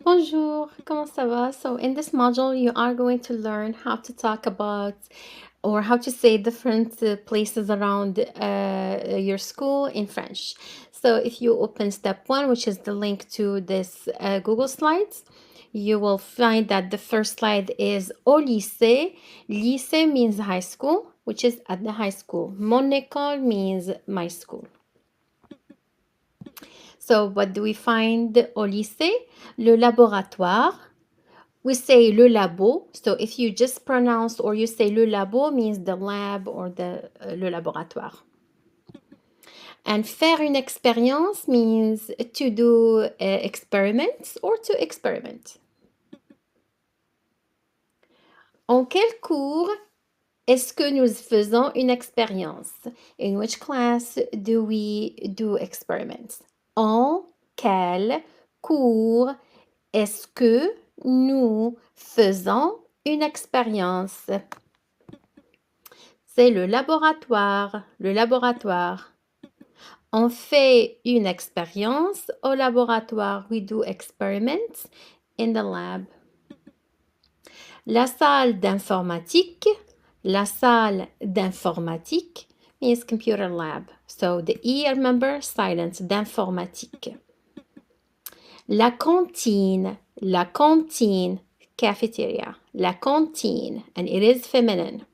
Bonjour, comment ça va? So in this module, you are going to learn how to talk about or how to say different places around your school in French. So if you open step one, which is the link to this Google Slides, you will find that the first slide is au lycée. Lycée means high school, which is at the high school. Mon école means my school. So what do we find au lycée? Le laboratoire. We say le labo. So if you just pronounce or you say le labo means the lab or le laboratoire. And faire une expérience means to do experiments or to experiment. En quel cours est-ce que nous faisons une expérience? In which class do we do experiments? En quel cours est-ce que nous faisons une expérience? C'est le laboratoire, le laboratoire. On fait une expérience au laboratoire. We do experiments in the lab. La salle d'informatique, la salle d'informatique means computer lab. So the E, remember, silent, d'informatique. La cantine, cafeteria, la cantine, and it is feminine.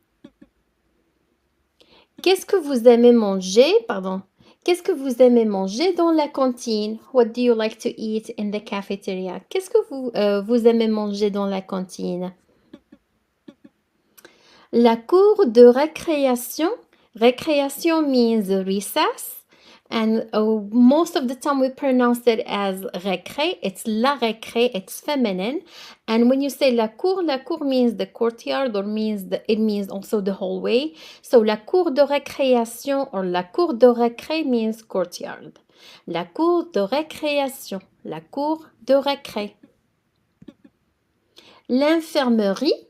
Qu'est-ce que vous aimez manger? Pardon. Qu'est-ce que vous aimez manger dans la cantine? What do you like to eat in the cafeteria? Qu'est-ce que vous aimez manger dans la cantine? La cour de récréation. Récréation means recess. And most of the time we pronounce it as récré. It's la récré, it's feminine. And when you say la cour means the courtyard or it means also the hallway. So la cour de récréation or la cour de récré means courtyard. La cour de récréation, la cour de récré. L'infirmerie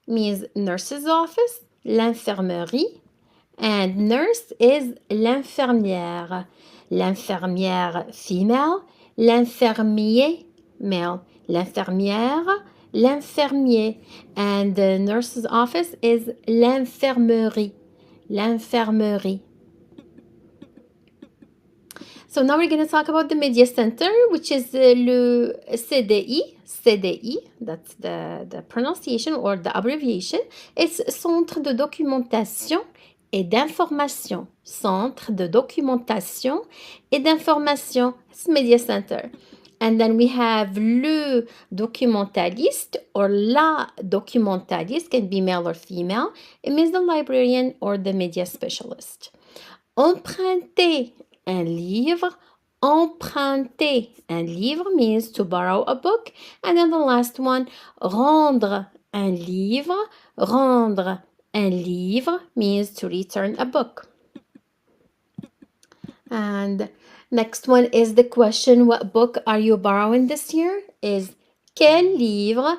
means nurse's office. L'infirmerie. And nurse is l'infirmière. L'infirmière female, l'infirmier male. L'infirmière, l'infirmier. And the nurse's office is l'infirmerie. L'infirmerie. So now we're going to talk about the media center, which is le CDI, that's the pronunciation or the abbreviation. It's Centre de documentation et d'information. Centre de documentation et d'information. It's media center. And then we have le documentaliste or la documentaliste, can be male or female. It means the librarian or the media specialist. Emprunter un livre. Emprunter un livre means to borrow a book. And then the last one, rendre un livre. Rendre un livre means to return a book. And next one is the question, what book are you borrowing this year? Is quel livre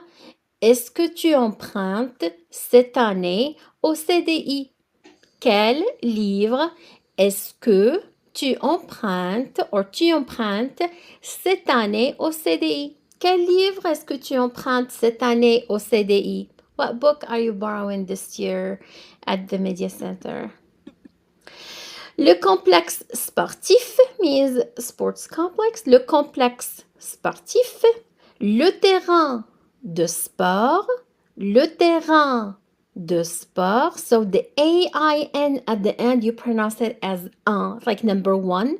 est-ce que tu empruntes cette année au CDI? Quel livre est-ce que tu empruntes cette année au CDI? Quel livre est-ce que tu empruntes cette année au CDI? What book are you borrowing this year at the Media Center? Le complexe sportif means sports complex. Le complexe sportif. Le terrain de sport. Le terrain de sport. So the A-I-N at the end, you pronounce it as un, like number one.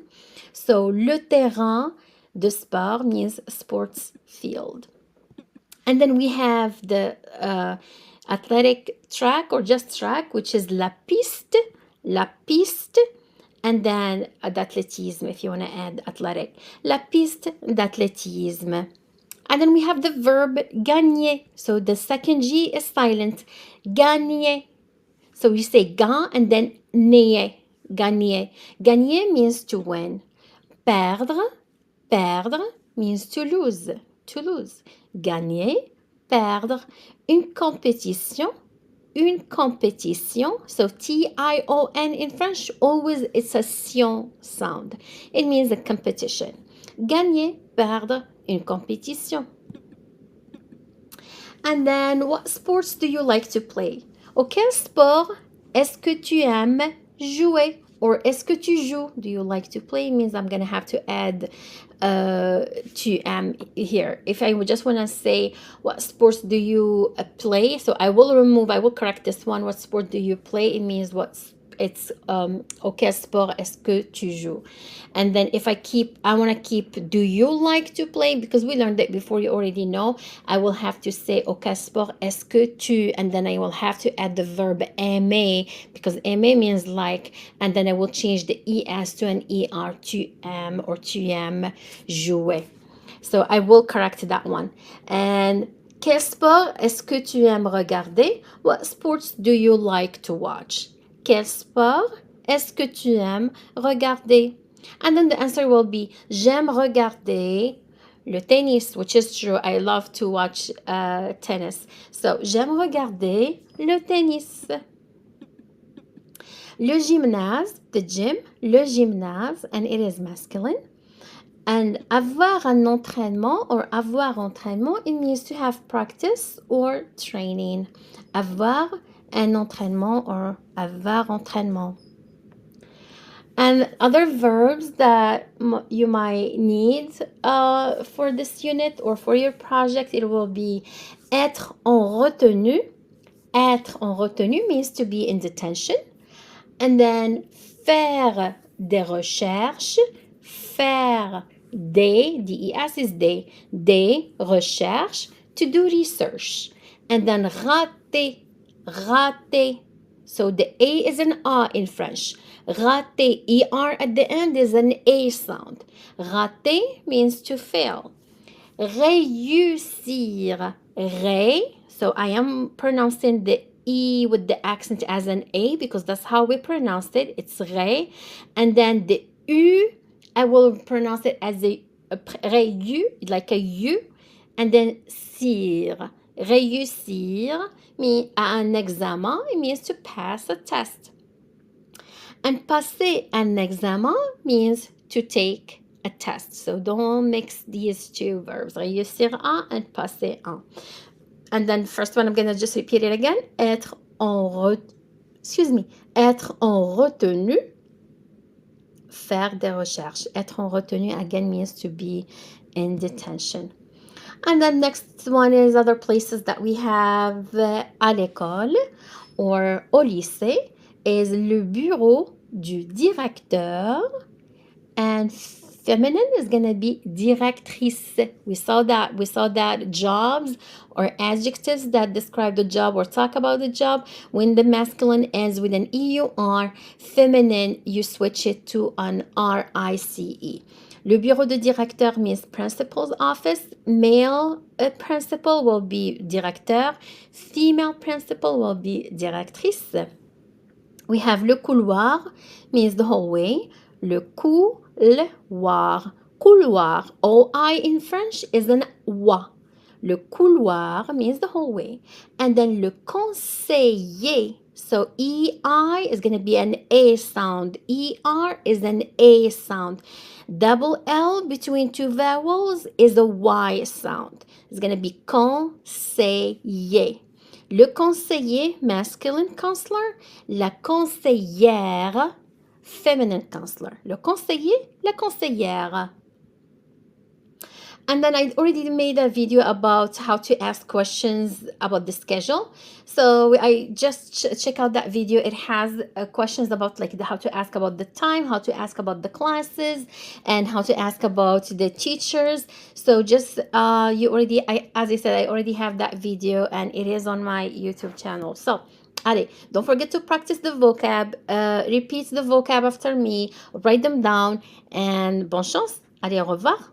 So le terrain de sport means sports field. And then we have the athletic track or just track, which is la piste. La piste. And then d'athlétisme, if you want to add athletic. La piste d'athlétisme. And then we have the verb gagner. So the second G is silent. Gagner. So you say gain and then nier. Gagner. Gagner means to win. Perdre. Perdre means to lose. To lose. Gagner. Perdre. Une compétition. une compétition. So T-I-O-N in French, always it's a sion sound. It means a competition. Gagner, perdre, une compétition. And then, what sports do you like to play? Auquel sport est-ce que tu aimes jouer? Or est-ce que tu joues? Do you like to play? Means I'm going to have to add tu aimes here. If I would just want to say, what sports do you play? So I will correct this one. What sport do you play? It means auquel sport est-ce que tu joues? And then if I want to keep, do you like to play? Because we learned that before, you already know. I will have to say, auquel sport est-ce que tu? And then I will have to add the verb aimer, because aimer means like, and then I will change the es to an er, tu aimes or tu aimes jouer. So I will correct that one. And quel sport est-ce que tu aimes regarder? What sports do you like to watch? Quel sport est-ce que tu aimes regarder? And then the answer will be, j'aime regarder le tennis, which is true. I love to watch tennis. So, j'aime regarder le tennis. Le gymnase, the gym, le gymnase, and it is masculine. And avoir un entraînement or avoir entraînement, it means to have practice or training. Avoir un entraînement or avoir entraînement. And other verbs that you might need for this unit or for your project, it will be être en retenue. Être en retenue means to be in detention. And then faire des recherches. Faire D-E-S is des recherches, to do research. And then rater. So the A is an A in French. Rater, ER at the end is an A sound. Rater means to fail. Réussir. So I am pronouncing the E with the accent as an A because that's how we pronounced it. It's ré. And then the U, I will pronounce it as a réu, like a U. And then sir. Réussir means un examen. It means to pass a test. And passer un examen means to take a test. So don't mix these two verbs. Réussir un and passer un. And then first one, I'm going to just repeat it again. Être en retenue. Faire des recherches. Être en retenue again means to be in detention. And then next one is other places that we have à l'école or au lycée is le bureau du directeur, and feminine is going to be directrice. We saw that jobs or adjectives that describe the job or talk about the job, when the masculine ends with an EUR, feminine, you switch it to an RICE. Le bureau de directeur means principal's office. Male principal will be directeur. Female principal will be directrice. We have le couloir, means the hallway. Le couloir. Couloir, O-I in French is an OI. Le couloir means the hallway. And then le conseiller. So E-I is going to be an A sound. E-R is an A sound. Double L between two vowels is a Y sound. It's going to be conseiller. Le conseiller, masculine counselor. La conseillère, feminine counselor. Le conseiller, la conseillère. And then I already made a video about how to ask questions about the schedule. So I just check out that video. It has questions about like how to ask about the time, how to ask about the classes, and how to ask about the teachers. So just as I said, I already have that video and it is on my YouTube channel. So allez, don't forget to practice the vocab, repeat the vocab after me, write them down, and bonne chance. Allez, au revoir.